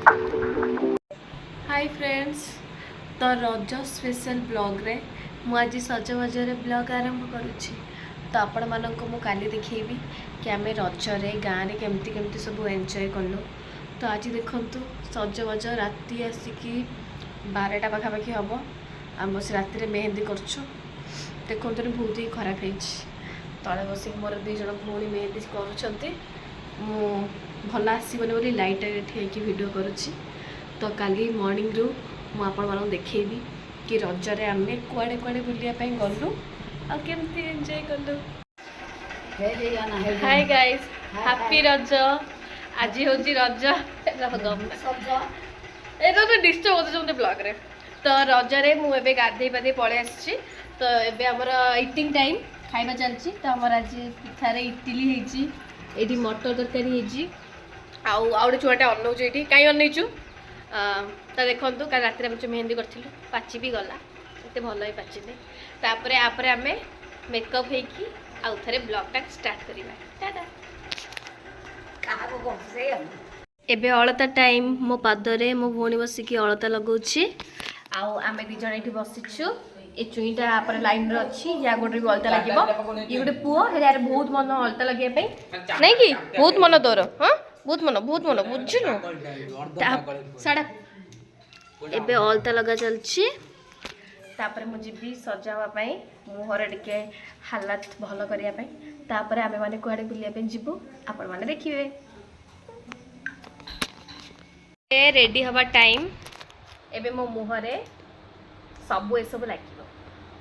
Hi friends, तो रज special blog रे मुझे सजबाजर ब्लॉग आरंभ करुच्ची। तो आपण मानक मु काली देखिएबी कि आम रजरे गाँव में केमती केमती सब एंजॉय कलु। तो आज देखंतु सजबाज राति आसिकी 12टा पाखापाखि हम आम बस राति मेहंदी करछु। देखते बहुत ही खराब है तले बस मोर 2 जन भौणी मेहंदी कर भल आसबनी बोली लाइट ठेकी वीडियो करुच्ची। तो काली मॉर्निंग रु मु आपण मानक देखैबी कि रजरे आम कुआड़े कुआड़े बुलियापाई गलु आ केमती एंजॉय कलु। हाय गाइस, हैप्पी रज। आज हूँ रज तो डिस्टर्ब होते ब्लॉग रे। तो रजरे मुझे गाधे पाधे पलि आसी। तो एबे हमर इटिंग टाइम खाइबा चलची। तो हमर आज पिठारे इडली हेची, एठी मटर तरकारी हेची, आउ आउटे छुआटे अनौଛୁ एठी काई अनैछु। तो देखो का रात मेहंदी करूँ पाची भी गला एत भल ही पाचिनी। तापर आपरे आमे मेकअप होगी आउ थे ब्लॉग टा स्टार्ट करवा। एबे अलता टाइम मो पादरे मो भौणी बसिकी अलता लगाऊँ। आम 2 जन ये बसीचु। ये चुईटा आप लाइन अच्छी या गोटे भी अलता लगे। ये गोटे पुओ यार बहुत मन अलता लगे नहीं कि बहुत मन तोर। हाँ बहुत मन बुझुनु साड़ा एबे अलता लगा चलची। तापर मु जीवी सजावाई मुहर टिके हालत भल करने। तापर आमे माने कुआडे बुलिया पे जीवु आपण माने देखिए। रेडी हवा टाइम एबे मो मुहरे सब ए सब लगे।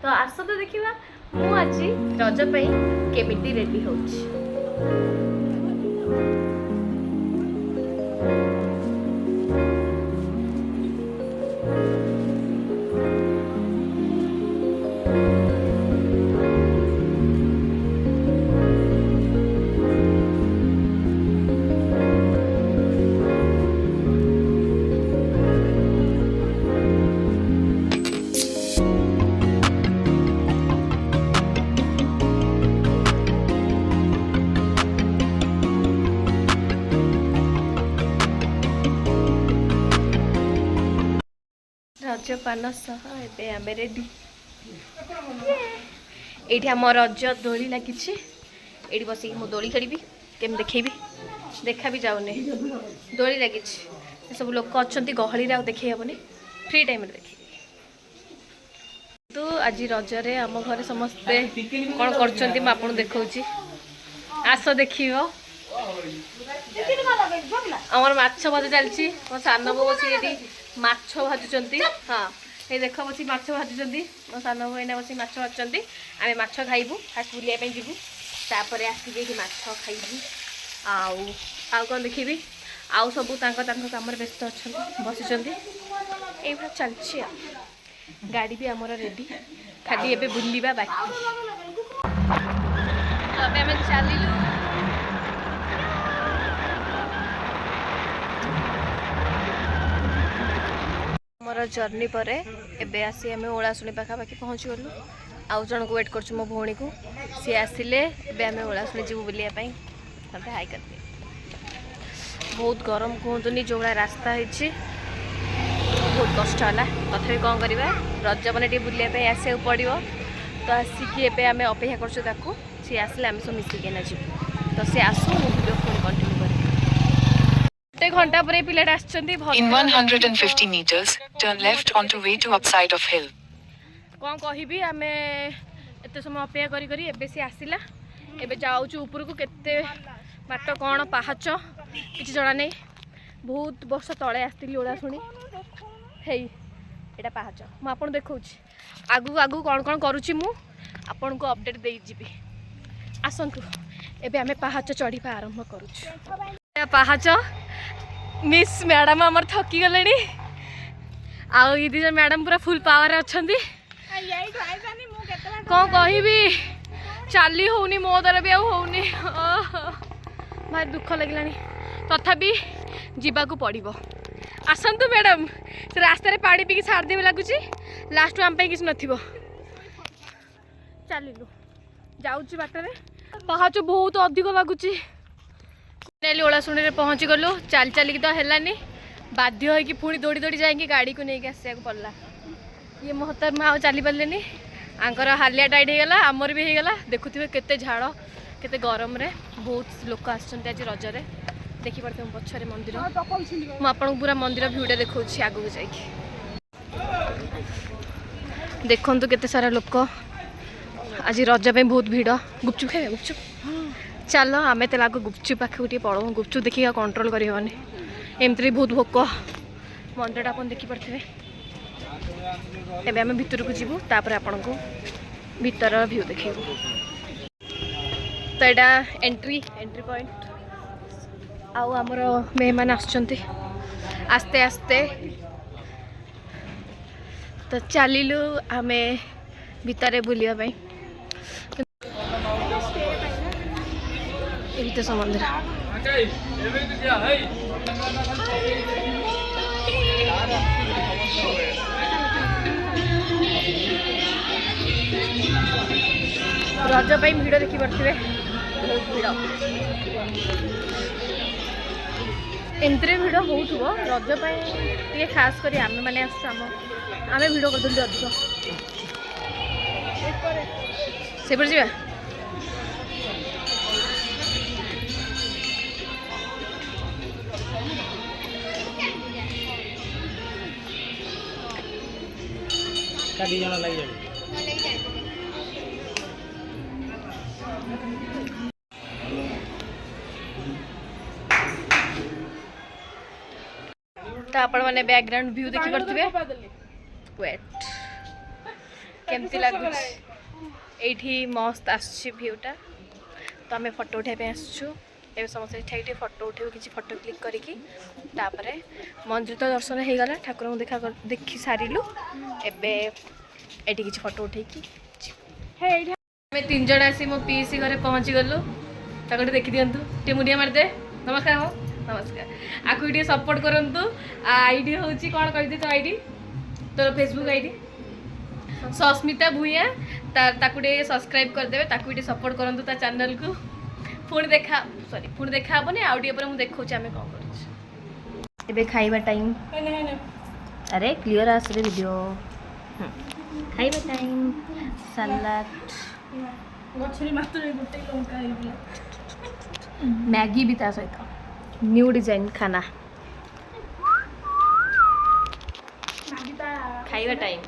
तो आस तो देखिबा मु आज रज पई केमिति रेडी होउची। रज पान सह एबे आमे रेडी। ये आम रज दोली लगी। ये बस मु दोली खेली केम देखेबी देखा भी जाऊनी दोली लगी। सब लोक अच्छा गहली देखे हेबनी फ्री टाइम देखे। तो आज रजरे आम घर समस्ते कौन कर देखा आस देख। आमर माछ भजा चलती मो सान बो बस ये माछ भाजुंट। हाँ ये देख बस माछ भाजुंट मो सान बो एना बस माछ भाजुंट। आम माछ खाइबू फास्ट बुलिया जीवु तापर आसिक माछ खाइबू आउ कौन देखी आउ सब कम व्यस्त अच्छा बसी ये चलती। गाड़ी भी आमर रेडी खाली एबे बुलिबा बाकी। आम चलू मोर जर्नी पर एबे आसी आम ओलाशुणी पाखापाखि पहुँची गलु। आउ जन को वेट कर मो भौणी को सी आसिले एबे आम ओलाशुणी जीवु बुलियापाई। हाई कर बहुत गरम कहतुनी जो भाया रास्ता होती बहुत कष्ट है। तथापि कौन करवा रज मैंने टे बुलियापाई आसा पड़ो। तो आसिकी एबे आम अपेक्षा कर सी आसले आम सब मिसिकिना जीव। तो सी आसू वीडियो पुणी कंटिन्यू कर। घंटा पर पिलाटा In 150 meters, turn left onto way to upside of hill. कौन कहबी आम एत समय अपेक्षा करी एबे सी आसिला। एबे जाऊँ ऊपर को केते बाट कौन पाहाच किसी जना नहीं। बहुत वर्ष तले आसती ओलाशुणी है यहाँ पाहाच मुझे देखा आगू आगू कौन कौन करुच्ची आपन को अपडेट दे जीवी। आसतु एबे आम पाहाच चढ़ा आरंभ करुच्छ। पाहाच मिस मैडम आमर थकी गले। आउ ये 2 जन मैडम पूरा फुल पावर अच्छा। कौन कहबी चली होनी मो द्वारा भी आनी भाई दुख लगे। तथापि जीवाकू पड़ो। आसतु मैडम से रास्तार पानी पीकी छाड़देवे लगुच लास्ट आम किसी न चलू जाऊँ बाटर पाहाच बहुत अधिक लगुच। ओलाशुणी पहुँची गलु चल चलिक तो हेलानी बाध्य होगी पुणी दौड़ी दौड़ी जाएंगे गाड़ी को लेकिन आसिया पड़ला ये मोहतरमा आ चली पारे आंकर हालिया टाइट होगला आमर भी होगला देखुए केते झाड़ केते गरम रे बहुत लोक आसछन्ते आज रजरे देखि पारते पछरे मंदिर मु आपन पूरा मंदिर भ्यूटा देखौ छी आगु जाइकी देखंतु केते सारा लोक आज रज पे बहुत भीड़ गुपचुप खाए गुपचुप चलो आम तो लागू गुपचुप पाखे पड़ो गुपचुप देखिए कंट्रोल करहबनी एमती बहुत भोक मंदिरटा आप देखिपे एवं आम भितर को जीवु तापर आपण को भीतर व्यू देखू तो यहाँ एंट्री पॉइंट आउ आमर मेहमान आसते आस्ते तो चलिलु आम भितर बुलायापाई तो समंदर रज पाई भिड़ देखी पारे बहुत भिड़ एमती भिड़ हो रज पाई खास कर आम मैंने आम भिड़ कर अधिक से जा तो आपण माने बैकग्राउंड व्यू देखि परथिबे वेट केमती लागुछ एठी मस्त आछि व्यूटा तो आमे फोटो उठाइ पे आछछु ए समस्त एठी फोटो उठेबो किछि फोटो क्लिक करिकि तापरे मंदिर तो दर्शन हे गला ठाकुर को देखि सारिलु एबे एठी किछि फोटो उठेइ कि हे एठी हमें तीन जण आसी मो पीसी घरे पहुंच गलु ताकटे देखि दियंतु टे मुडिया मार दे नमस्कार हो नमस्कार आकु टे सपोर्ट करंतु आईडी होची कोन कहि दे तो आईडी तो फेसबुक आईडी सस्मिता भूया ताकुटे सब्सक्राइब कर देबे ताकुटे सपोर्ट करंतु ता चैनल को पुणी देखा हबनी आउ टे पर मु देखौची आमे कोन करछ एबे खाइबा टाइम अरे क्लियर आस रे वीडियो खाइबा टाइम सलाद मछली मात्र गुटे लंका मैगी भी ता सहित न्यू डिजाइन खाना खाइबा टाइम